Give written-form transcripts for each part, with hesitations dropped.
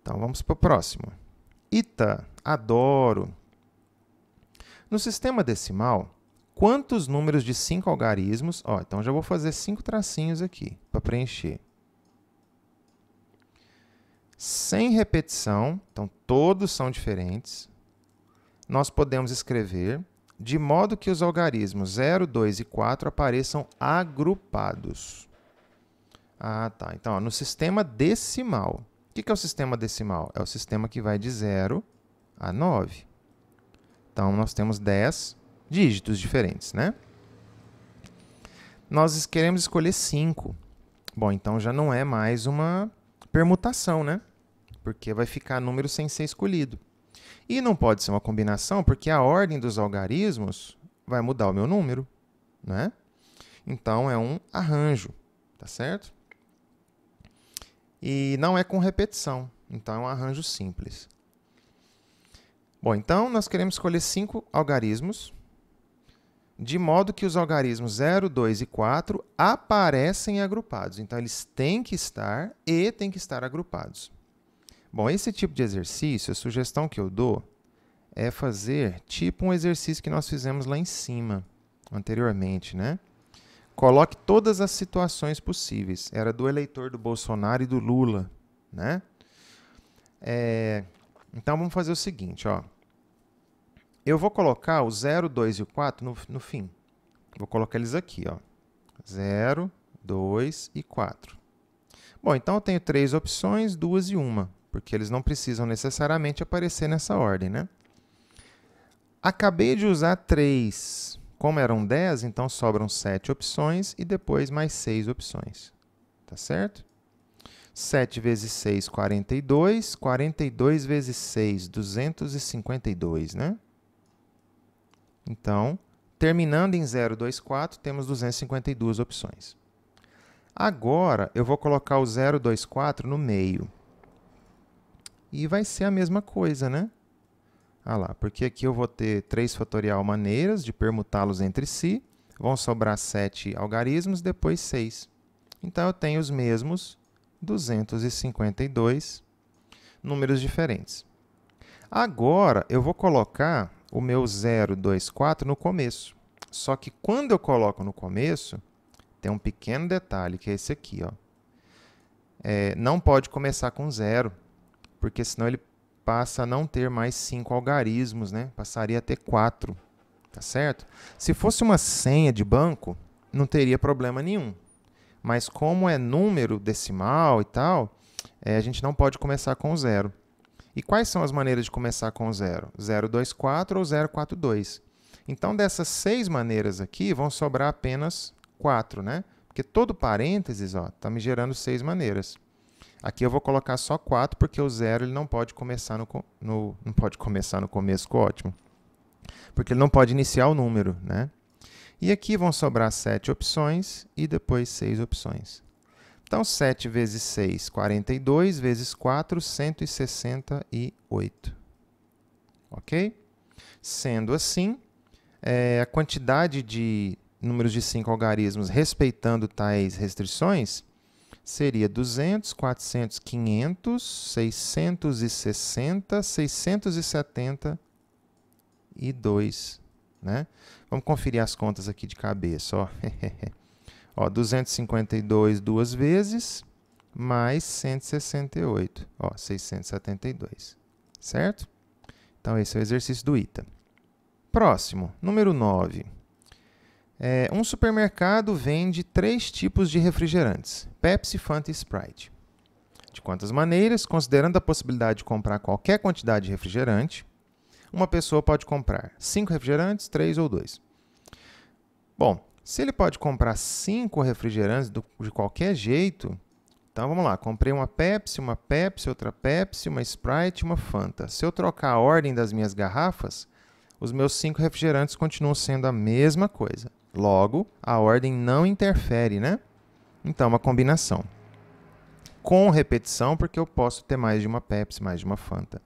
Então, vamos para o próximo. Ita, adoro. No sistema decimal, quantos números de 5 algarismos... Então, já vou fazer 5 tracinhos aqui para preencher. Sem repetição, então todos são diferentes. Nós podemos escrever de modo que os algarismos 0, 2 e 4 apareçam agrupados. Tá. Então, no sistema decimal. O que é o sistema decimal? É o sistema que vai de 0 a 9. Então, nós temos 10 dígitos diferentes, né? Nós queremos escolher 5. Bom, então já não é mais uma permutação, né? Porque vai ficar número sem ser escolhido. E não pode ser uma combinação, porque a ordem dos algarismos vai mudar o meu número, né? Então, é um arranjo, tá certo? E não é com repetição, então é um arranjo simples. Bom, então, nós queremos escolher 5 algarismos, de modo que os algarismos 0, 2 e 4 aparecem agrupados. Então, eles têm que estar agrupados. Bom, esse tipo de exercício, a sugestão que eu dou é fazer tipo um exercício que nós fizemos lá em cima, anteriormente, né? Coloque todas as situações possíveis. Era do eleitor do Bolsonaro e do Lula, né? Então, vamos fazer o seguinte, ó. Eu vou colocar o 0, 2 e o 4 no fim. Vou colocar eles aqui, ó. 0, 2 e 4. Bom, então eu tenho 3 opções, 2 e 1, porque eles não precisam necessariamente aparecer nessa ordem, né? Acabei de usar 3. Como eram 10, então sobram 7 opções e depois mais 6 opções. Tá certo? 7 vezes 6, 42. 42 vezes 6, 252, né? Então, terminando em 0, 2, 4, temos 252 opções. Agora, eu vou colocar o 0, 2, 4 no meio. E vai ser a mesma coisa, né? Lá, porque aqui eu vou ter 3 fatorial maneiras de permutá-los entre si. Vão sobrar 7 algarismos, depois 6. Então, eu tenho os mesmos 252 números diferentes. Agora, eu vou colocar o meu 0, 2, 4 no começo. Só que quando eu coloco no começo, tem um pequeno detalhe, que é esse aqui, ó. Não pode começar com 0, porque senão ele passa a não ter mais 5 algarismos, né? Passaria a ter 4, tá certo? Se fosse uma senha de banco, não teria problema nenhum. Mas como é número decimal e tal, a gente não pode começar com 0. E quais são as maneiras de começar com 0? 0, 2, 4 ou 0, 4, 2. Então, dessas 6 maneiras aqui, vão sobrar apenas 4, né? Porque todo parênteses está me gerando 6 maneiras. Aqui eu vou colocar só 4, porque o 0 ele não pode começar não pode começar no começo, ficou ótimo. Porque ele não pode iniciar o número, né? E aqui vão sobrar 7 opções e depois 6 opções. Então, 7 vezes 6, 42, vezes 4, 168. Ok? Sendo assim, a quantidade de números de 5 algarismos respeitando tais restrições seria 200, 400, 500, 660, 672, né? Vamos conferir as contas aqui de cabeça, ó. 252 duas vezes, mais 168, 672, certo? Então, esse é o exercício do ITA. Próximo, número 9. Um supermercado vende 3 tipos de refrigerantes, Pepsi, Fanta e Sprite. De quantas maneiras, considerando a possibilidade de comprar qualquer quantidade de refrigerante, uma pessoa pode comprar 5 refrigerantes, 3 ou 2. Bom, se ele pode comprar 5 refrigerantes de qualquer jeito, então vamos lá, comprei uma Pepsi, outra Pepsi, uma Sprite e uma Fanta. Se eu trocar a ordem das minhas garrafas, os meus 5 refrigerantes continuam sendo a mesma coisa. Logo, a ordem não interfere, né? Então, uma combinação. Com repetição, porque eu posso ter mais de uma Pepsi, mais de uma Fanta.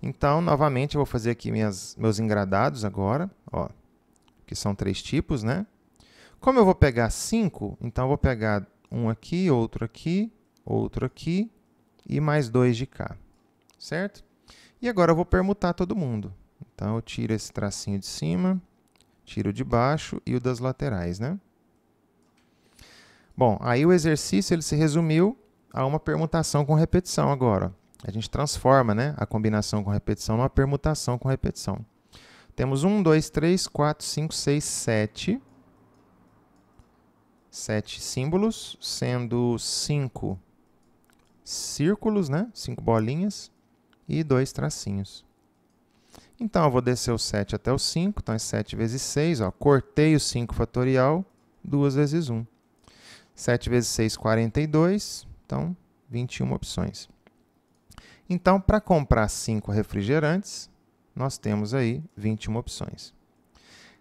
Então, novamente, eu vou fazer aqui meus engradados agora, que são 3 tipos, né? Como eu vou pegar 5, então eu vou pegar um aqui, outro aqui, outro aqui, e mais 2 de cá, certo? E agora eu vou permutar todo mundo. Então, eu tiro esse tracinho de cima, tiro o de baixo e o das laterais, né? Bom, aí o exercício ele se resumiu a uma permutação com repetição agora. A gente transforma, né, a combinação com repetição numa permutação com repetição. Temos 1, 2, 3, 4, 5, 6, 7. 7 símbolos, sendo 5 círculos, né? 5 bolinhas e 2 tracinhos. Então, eu vou descer o 7 até o 5, então é 7 vezes 6, ó, cortei o 5 fatorial, 2 vezes 1. 7 vezes 6, 42, então 21 opções. Então, para comprar 5 refrigerantes, nós temos aí 21 opções.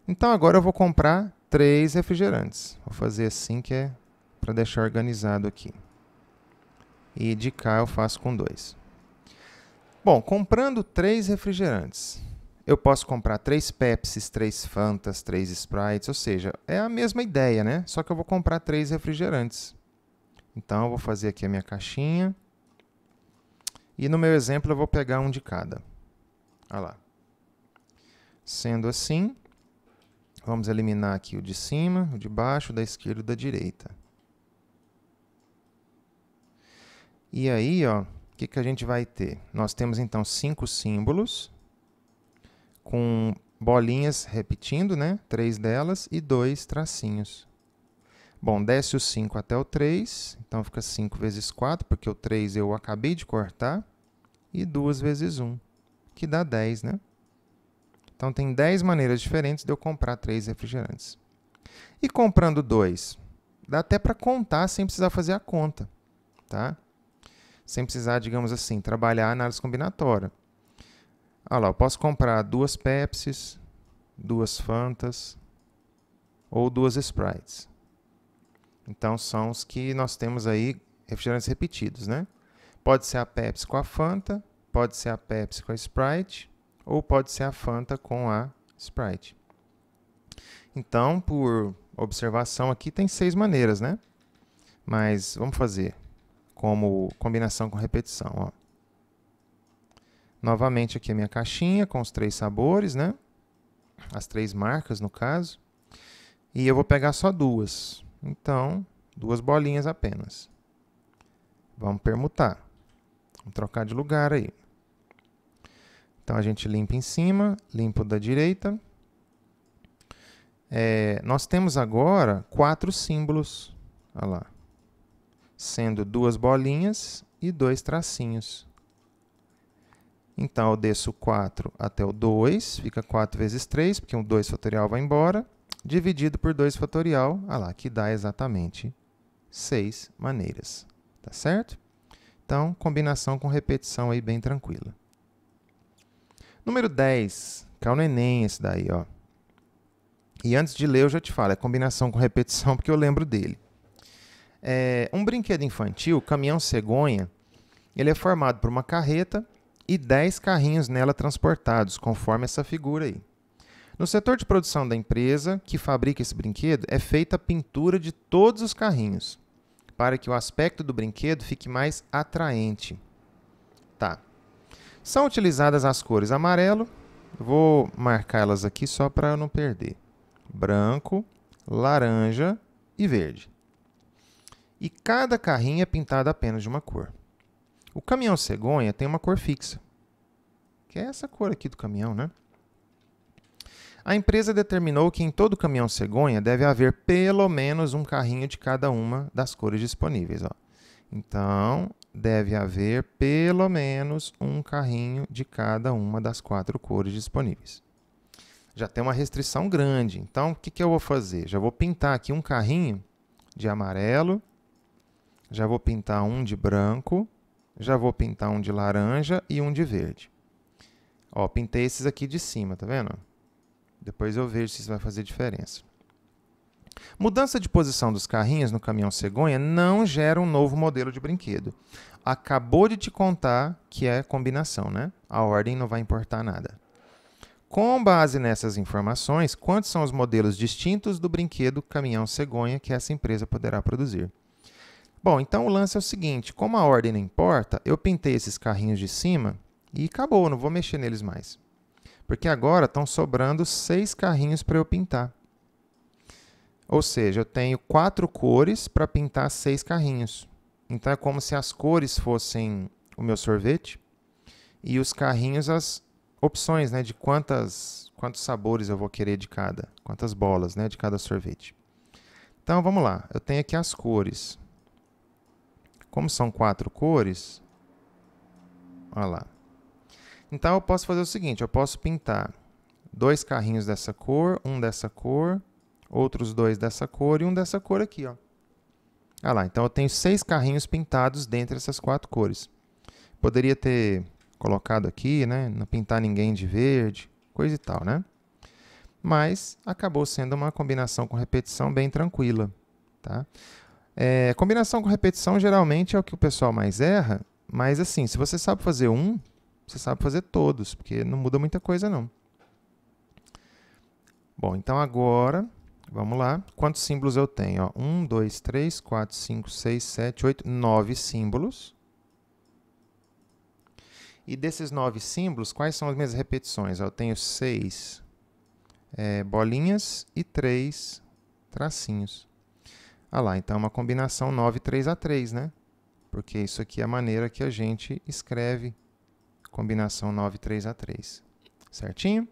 Então, agora eu vou comprar 3 refrigerantes. Vou fazer assim que é para deixar organizado aqui. E de cá eu faço com 2. Bom, comprando 3 refrigerantes, eu posso comprar 3 Pepsis, 3 Fantas, 3 Sprites, ou seja, é a mesma ideia, né? Só que eu vou comprar 3 refrigerantes. Então, eu vou fazer aqui a minha caixinha. E no meu exemplo, eu vou pegar um de cada. Olha lá. Sendo assim, vamos eliminar aqui o de cima, o de baixo, o da esquerda e o da direita. E aí, ó, o que a gente vai ter? Nós temos, então, 5 símbolos, com bolinhas repetindo, né? 3 delas e 2 tracinhos. Bom, desce o 5 até o 3, então fica 5 vezes 4, porque o 3 eu acabei de cortar, e 2 vezes 1, que dá 10, né? Então, tem 10 maneiras diferentes de eu comprar 3 refrigerantes. E comprando 2, dá até para contar sem precisar fazer a conta, tá? Sem precisar, digamos assim, trabalhar a análise combinatória. Olha lá, eu posso comprar 2 Pepsis, 2 Fantas ou 2 Sprites. Então, são os que nós temos aí, refrigerantes repetidos, né? Pode ser a Pepsi com a Fanta, pode ser a Pepsi com a Sprite, ou pode ser a Fanta com a Sprite. Então, por observação aqui, tem 6 maneiras, né? Mas vamos fazer como combinação com repetição, ó. Novamente aqui a minha caixinha com os 3 sabores, né? As 3 marcas, no caso. E eu vou pegar só 2. Então, 2 bolinhas apenas. Vamos permutar. Vamos trocar de lugar aí. Então, a gente limpa em cima, limpa o da direita. Nós temos agora 4 símbolos. Olha lá. Sendo 2 bolinhas e 2 tracinhos. Então, eu desço 4 até o 2, fica 4 vezes 3, porque o 2 fatorial vai embora, dividido por 2 fatorial, olha lá, que dá exatamente 6 maneiras. Tá certo? Então, combinação com repetição aí bem tranquila. Número 10, caiu no Enem esse daí, ó. E antes de ler, eu já te falo, é combinação com repetição, porque eu lembro dele. Um brinquedo infantil, caminhão cegonha, ele é formado por uma carreta e 10 carrinhos nela transportados, conforme essa figura aí. No setor de produção da empresa que fabrica esse brinquedo, é feita a pintura de todos os carrinhos, para que o aspecto do brinquedo fique mais atraente. Tá. São utilizadas as cores amarelo, vou marcar elas aqui só para eu não perder. Branco, laranja e verde. E cada carrinho é pintado apenas de uma cor. O caminhão cegonha tem uma cor fixa, que é essa cor aqui do caminhão, né? A empresa determinou que em todo caminhão cegonha deve haver pelo menos um carrinho de cada uma das cores disponíveis, ó. Então, deve haver pelo menos um carrinho de cada uma das 4 cores disponíveis. Já tem uma restrição grande. Então, o que eu vou fazer? Já vou pintar aqui um carrinho de amarelo, já vou pintar um de branco, já vou pintar um de laranja e um de verde. Ó, pintei esses aqui de cima, tá vendo? Depois eu vejo se isso vai fazer diferença. Mudança de posição dos carrinhos no caminhão cegonha não gera um novo modelo de brinquedo. Acabou de te contar que é combinação, né? A ordem não vai importar nada. Com base nessas informações, quantos são os modelos distintos do brinquedo caminhão cegonha que essa empresa poderá produzir? Bom, então o lance é o seguinte, como a ordem não importa, eu pintei esses carrinhos de cima e acabou, não vou mexer neles mais. Porque agora estão sobrando 6 carrinhos para eu pintar. Ou seja, eu tenho 4 cores para pintar 6 carrinhos. Então é como se as cores fossem o meu sorvete e os carrinhos as opções, né, de quantos sabores eu vou querer de cada, quantas bolas, né, de cada sorvete. Então vamos lá, eu tenho aqui as cores. Como são 4 cores, olha lá. Então eu posso fazer o seguinte, eu posso pintar 2 carrinhos dessa cor, um dessa cor, outros 2 dessa cor e um dessa cor aqui, ó. Olha lá, então eu tenho 6 carrinhos pintados dentre essas 4 cores. Poderia ter colocado aqui, né, não pintar ninguém de verde, coisa e tal, né? Mas acabou sendo uma combinação com repetição bem tranquila, tá? Combinação com repetição geralmente é o que o pessoal mais erra, mas assim, se você sabe fazer um, você sabe fazer todos, porque não muda muita coisa não. Bom, então agora, vamos lá. Quantos símbolos eu tenho? Ó, 1, 2, 3, 4, 5, 6, 7, 8, 9 símbolos. E desses 9 símbolos, quais são as minhas repetições? Eu tenho 6 bolinhas e 3 tracinhos. Ah lá, então é uma combinação 9, 3 a 3, né? Porque isso aqui é a maneira que a gente escreve combinação 9, 3 a 3. Certinho?